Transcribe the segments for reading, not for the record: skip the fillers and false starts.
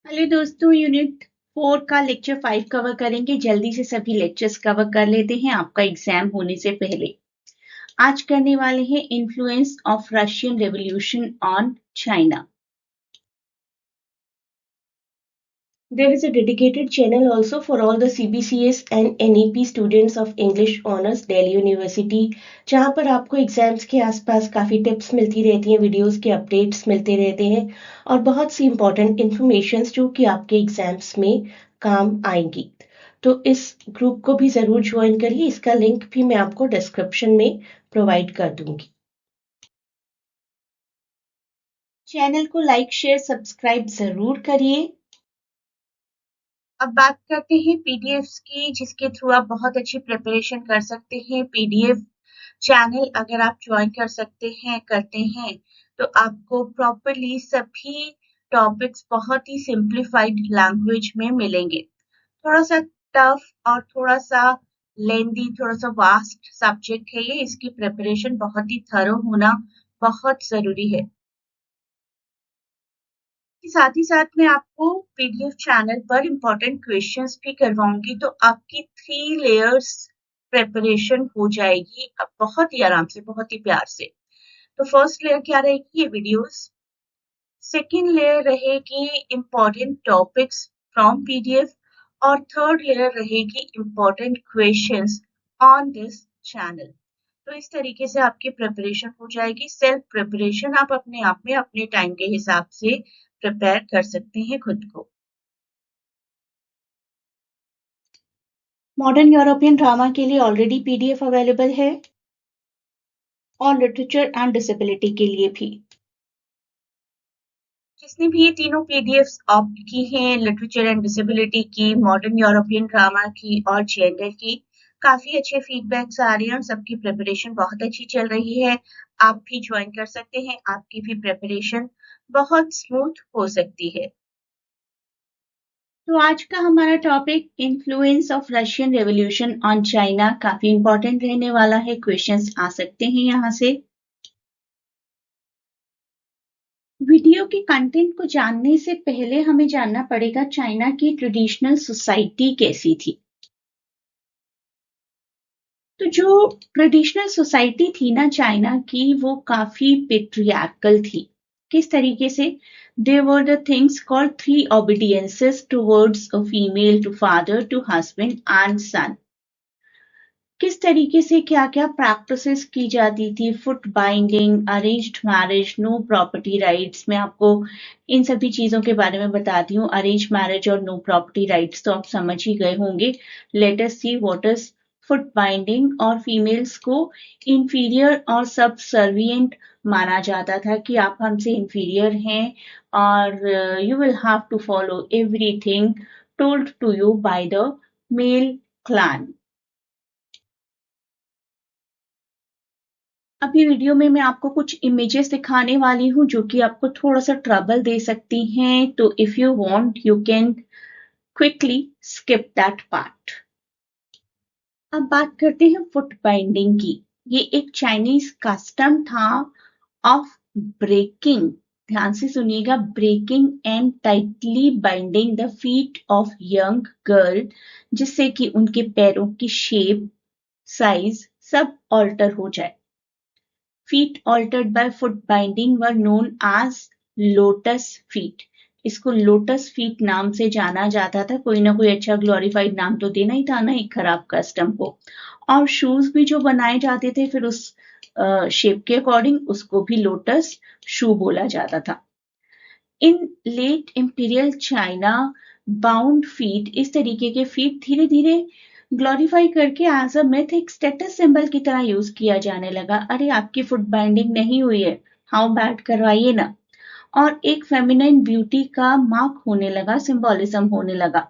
Hello दोस्तों, unit 4 का lecture 5 cover करेंगे। जल्दी से सभी लेक्चर्स कवर कर लेते हैं आपका एग्जाम होने से पहले। आज करने वाले हैं influence of Russian revolution on China. There is a dedicated channel also for all the CBCS and NEP students of English Honors Delhi University, जहाँ पर आपको एग्जाम्स के आसपास काफ़ी टिप्स मिलती रहती हैं, वीडियोस के अपडेट्स मिलते रहते हैं और बहुत सी इंपॉर्टेंट इन्फॉर्मेशंस जो कि आपके एग्जाम्स में काम आएंगी। तो इस ग्रुप को भी ज़रूर ज्वाइन करिए। इसका लिंक भी मैं आपको डिस्क्रिप्शन में प्रोवाइड कर दूंगी। चैनल को लाइक शेयर सब्सक्राइब ज़रूर करिए। अब बात करते हैं पीडीएफ्स की, जिसके थ्रू आप बहुत अच्छी प्रिपरेशन कर सकते हैं। पीडीएफ चैनल अगर आप ज्वाइन करते हैं तो आपको प्रॉपरली सभी टॉपिक्स बहुत ही सिंप्लीफाइड लैंग्वेज में मिलेंगे। थोड़ा सा टफ और थोड़ा सा लेंदी, थोड़ा सा वास्ट सब्जेक्ट है ये। इसकी प्रिपरेशन बहुत ही थरो होना बहुत जरूरी है। साथ ही साथ मैं आपको पीडीएफ चैनल पर इम्पोर्टेंट क्वेश्चंस भी करवाऊंगी, तो आपकी 3 लेयर्स प्रिपरेशन हो जाएगी अब बहुत ही आराम से, बहुत ही प्यार से। तो फर्स्ट लेयर क्या रहेगी? ये वीडियोस। सेकंड लेयर रहेगी इम्पोर्टेंट टॉपिक्स फ्रॉम पीडीएफ और थर्ड लेयर रहेगी important questions on this channel. तो इस तरीके से आपकी प्रिपरेशन हो जाएगी। सेल्फ प्रिपरेशन आप अपने आप में अपने टाइम के हिसाब से प्रिपेयर कर सकते हैं खुद को। मॉडर्न यूरोपियन ड्रामा के लिए ऑलरेडी पीडीएफ अवेलेबल है और लिटरेचर एंड डिसेबिलिटी के लिए भी। जिसने भी ये तीनों पीडीएफ्स ऑप्ट की हैं, लिटरेचर एंड डिसेबिलिटी की, मॉडर्न यूरोपियन ड्रामा की और जेंडर की, काफी अच्छे फीडबैक्स आ रहे हैं और सबकी प्रिपरेशन बहुत अच्छी चल रही है। आप भी ज्वाइन कर सकते हैं, आपकी भी प्रिपरेशन बहुत स्मूथ हो सकती है। तो आज का हमारा topic influence of Russian revolution on China काफी इंपॉर्टेंट रहने वाला है। क्वेश्चंस आ सकते हैं यहाँ से। वीडियो के कंटेंट को जानने से पहले हमें जानना पड़ेगा चाइना की ट्रेडिशनल सोसाइटी कैसी थी। तो जो ट्रेडिशनल सोसाइटी थी ना चाइना की, वो काफी पेट्रियार्कल थी। किस तरीके से? There were the things called 3 obediences towards a female, to father, to husband and son. किस तरीके से क्या-क्या प्रैक्टिसेस की जाती थी? Foot binding, arranged marriage, no property rights. मैं आपको इन सभी चीजों के बारे में बताती हूँ। अरेंज मैरिज और नो प्रॉपर्टी राइट्स तो आप समझ ही गए होंगे। Let us see what is foot binding. और फीमेल्स को इंफीरियर और सबसर्विएंट माना जाता था कि आप हमसे इंफीरियर हैं और you will have to follow everything told to you by the male clan. अभी वीडियो में मैं आपको कुछ इमेजेस दिखाने वाली हूँ जो कि आपको थोड़ा सा ट्रबल दे सकती हैं, तो if you want you can quickly skip that part. अब बात करते हैं फुट बाइंडिंग की। ये एक चाइनीज कस्टम था ऑफ ब्रेकिंग, ध्यान से सुनिएगा, breaking and tightly binding the feet of young girl, जिससे कि उनके पैरों की शेप, साइज सब ऑल्टर हो जाए। Feet altered by foot binding were known as lotus feet. इसको लोटस फीट नाम से जाना जाता था। कोई ना कोई अच्छा ग्लोरीफाइड नाम तो देना ही था ना एक खराब कस्टम को। और शूज भी जो बनाए जाते थे फिर उस शेप के अकॉर्डिंग, उसको भी लोटस शू बोला जाता था। In late imperial China bound feet, इस तरीके के फीट धीरे धीरे ग्लोरीफाई करके एज अ मिथ एक स्टेटस सिंबल की तरह यूज किया जाने लगा। अरे आपकी फुट बाइंडिंग नहीं हुई है, हाउ बैड, करवाइए ना। और एक फेमिनाइन ब्यूटी का मार्क होने लगा, सिंबोलिज्म होने लगा।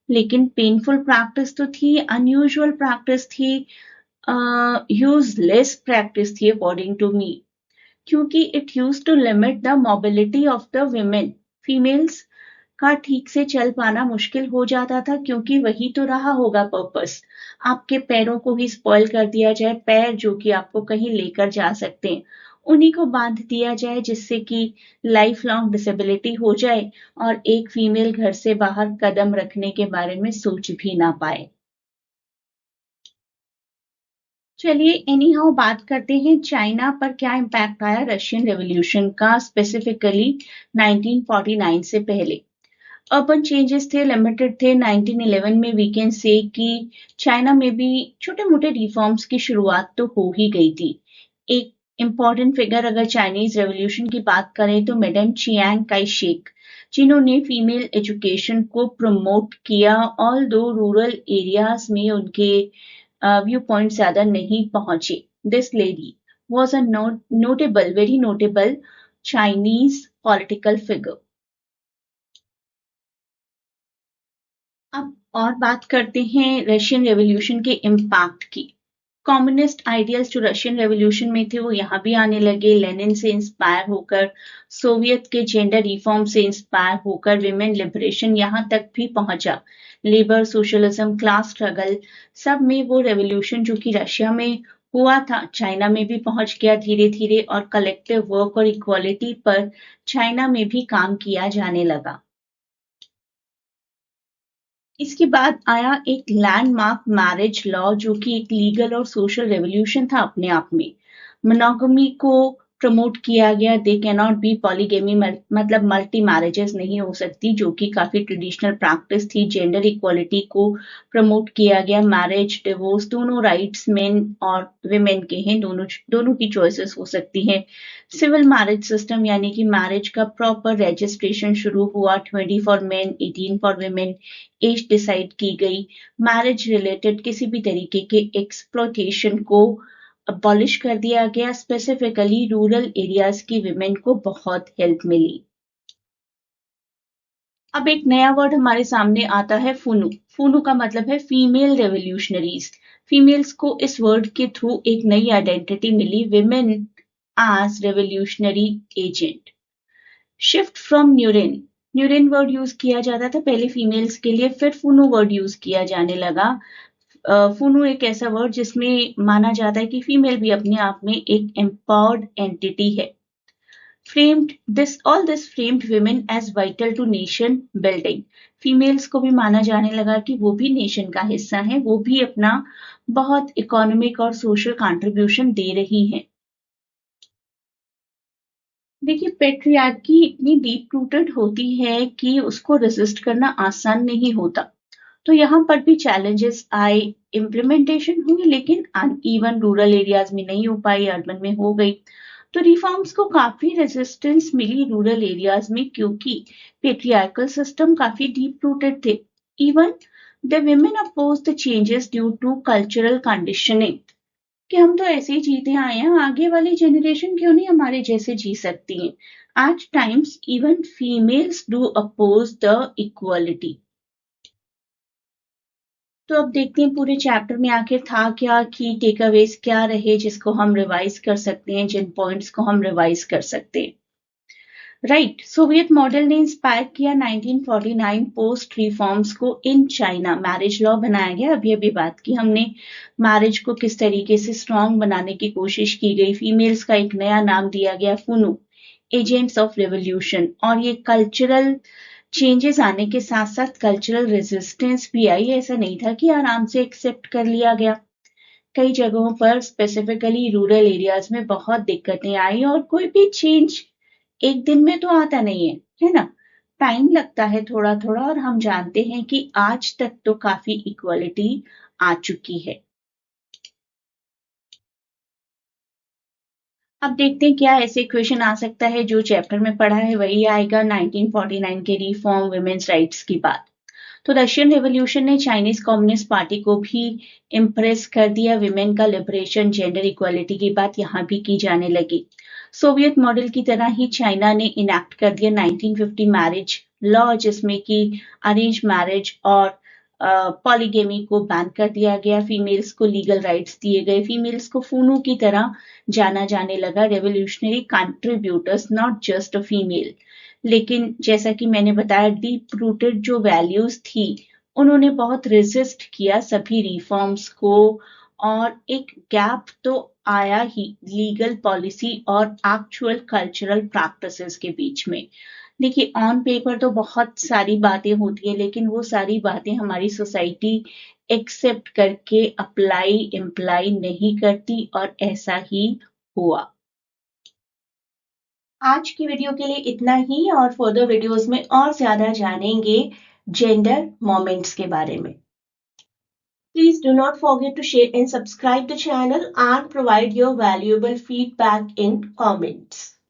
लेकिन पेनफुल प्रैक्टिस तो थी, अनयूजुअल प्रैक्टिस थी, यूजलेस प्रैक्टिस थी अकॉर्डिंग टू मी, क्योंकि it use to limit the mobility of the women. Females का ठीक से चल पाना मुश्किल हो जाता था, क्योंकि वही तो रहा होगा पर्पस, आपके पैरों को ही स्पॉइल कर दिया जाए, पैर जो कि आपको कहीं लेकर जा सकते हैं। उन्हीं को बांध दिया जाए जिससे कि लाइफ लॉन्ग डिसेबिलिटी हो जाए और एक फीमेल घर से बाहर कदम रखने के बारे में सोच भी ना पाए। चलिए एनी हाउ बात करते हैं चाइना पर क्या इम्पैक्ट आया रशियन रेवोल्यूशन का, स्पेसिफिकली 1949 से पहले। अर्बन चेंजेस थे, लिमिटेड थे। 1911 में वी कैन से कि चाइना में भी छोटे मोटे रिफॉर्म्स की शुरुआत तो हो ही गई थी। एक इम्पॉर्टेंट फिगर अगर चाइनीज रेवोल्यूशन की बात करें तो मैडम चियांग काई शेक, जिन्होंने फीमेल एजुकेशन को प्रमोट किया। ऑल दो रूरल एरियाज में उनके व्यू पॉइंट ज्यादा नहीं पहुंचे। This lady was a notable, very notable Chinese political figure. अब और बात करते हैं रशियन रेवोल्यूशन के इम्पैक्ट की। कम्युनिस्ट आइडियल्स जो रशियन रेवोल्यूशन में थे वो यहाँ भी आने लगे। लेनिन से इंस्पायर होकर, सोवियत के जेंडर रिफॉर्म से इंस्पायर होकर विमेन लिबरेशन यहाँ तक भी पहुंचा। लेबर, सोशलिज्म, क्लास स्ट्रगल, सब में वो रेवोल्यूशन जो कि रशिया में हुआ था चाइना में भी पहुंच गया धीरे धीरे। और कलेक्टिव वर्क और इक्वालिटी पर चाइना में भी काम किया जाने लगा। इसके बाद आया एक लैंडमार्क मैरिज लॉ जो कि एक लीगल और सोशल रेवोल्यूशन था अपने आप में। मोनोगमी को प्रमोट किया गया। They can not be polygamy, मतलब मल्टी मैरिजेस नहीं हो सकती, जो कि काफी ट्रेडिशनल प्रैक्टिस थी। जेंडर इक्वालिटी को प्रमोट किया गया। मैरिज, डिवोर्स, दोनों राइट्स मेन और विमेन के हैं, दोनों दोनों की चॉइसेस हो सकती हैं। सिविल मैरिज सिस्टम यानी कि मैरिज का प्रॉपर रजिस्ट्रेशन शुरू हुआ। 20 for men, 18 for women age decide की गई। मैरिज रिलेटेड किसी भी तरीके के एक्सप्लॉयटेशन को अबॉलिश कर दिया गया। स्पेसिफिकली रूरल एरियाज की विमेन को बहुत हेल्प मिली। अब एक नया वर्ड हमारे सामने आता है फुनु। फुनु का मतलब है फीमेल रेवोल्यूशनरीज। फीमेल्स को इस वर्ड के थ्रू एक नई आइडेंटिटी मिली, women as revolutionary agent. Shift from न्यूरिन, न्यूरिन वर्ड यूज किया जाता था पहले फीमेल्स के लिए, फिर फुनु वर्ड यूज किया जाने लगा। फुनु एक ऐसा वर्ड जिसमें माना जाता है कि फीमेल भी अपने आप में एक एम्पावर्ड एंटिटी है। Framed this, all this framed women as vital to nation building. Females को भी माना जाने लगा कि वो भी नेशन का हिस्सा है, वो भी अपना बहुत इकोनॉमिक और सोशल कंट्रीब्यूशन दे रही हैं। देखिए पेट्रियार्की इतनी डीप रूटेड होती है कि उसको रेजिस्ट करना आसान नहीं होता। तो यहाँ पर भी चैलेंजेस आए। इम्प्लीमेंटेशन हुई लेकिन अनइवन, रूरल एरियाज में नहीं हो पाई, अर्बन में हो गई। तो रिफॉर्म्स को काफी रेजिस्टेंस मिली रूरल एरियाज में क्योंकि पेट्रियार्कल सिस्टम काफी डीप रूटेड थे। Even the women oppose the changes due to cultural conditioning कि हम तो ऐसे ही जीते आए हैं, आगे वाली जनरेशन क्यों नहीं हमारे जैसे जी सकती हैं। At times even females do oppose the equality. तो अब देखते हैं पूरे चैप्टर में आखिर था क्या, की टेकअवेज क्या रहे जिसको हम रिवाइज कर सकते हैं, जिन पॉइंट्स को हम रिवाइज कर सकते हैं। राइट, सोवियत मॉडल ने इंस्पायर किया 1949 पोस्ट रिफॉर्म्स को इन चाइना। मैरिज लॉ बनाया गया, अभी अभी बात की हमने। मैरिज को किस तरीके से स्ट्रांग बनाने की कोशिश की गई। फीमेल्स का एक नया नाम दिया गया फुनु, एजेंट्स ऑफ रेवोल्यूशन। और ये कल्चरल चेंजेस आने के साथ साथ कल्चरल रेजिस्टेंस भी आई। ऐसा नहीं था कि आराम से एक्सेप्ट कर लिया गया। कई जगहों पर स्पेसिफिकली रूरल एरियाज में बहुत दिक्कतें आई। और कोई भी चेंज एक दिन में तो आता नहीं है ना, टाइम लगता है थोड़ा थोड़ा। और हम जानते हैं कि आज तक तो काफी इक्वालिटी आ चुकी है। अब देखते हैं क्या ऐसे क्वेश्चन आ सकता है। जो चैप्टर में पढ़ा है वही आएगा। 1949 के रिफॉर्म, विमेन्स राइट्स की बात। तो रशियन रेवोल्यूशन ने चाइनीज कम्युनिस्ट पार्टी को भी इम्प्रेस कर दिया। विमेन का लिबरेशन, जेंडर इक्वालिटी की बात यहाँ भी की जाने लगी। सोवियत मॉडल की तरह ही चाइना ने इनैक्ट कर दिया 1950 मैरिज लॉ, जिसमें कि अरेंज मैरिज और पॉलीगेमी को बैन कर दिया गया। फीमेल्स को लीगल राइट्स दिए गए। फीमेल्स को फूनू की तरह जाना जाने लगा, revolutionary contributors, not just a female. लेकिन जैसा कि मैंने बताया, डीप रूटेड जो वैल्यूज थी उन्होंने बहुत रेजिस्ट किया सभी रिफॉर्म्स को। और एक गैप तो आया ही लीगल पॉलिसी और एक्चुअल कल्चरल प्रैक्टिसेस के बीच में। देखिए, ऑन पेपर तो बहुत सारी बातें होती है, लेकिन वो सारी बातें हमारी सोसाइटी एक्सेप्ट करके अप्लाई इम्प्लाई नहीं करती, और ऐसा ही हुआ। आज की वीडियो के लिए इतना ही, और फर्दर वीडियोस में और ज्यादा जानेंगे जेंडर मोमेंट्स के बारे में। Please do not forget to share and subscribe the channel and provide your valuable feedback in comments.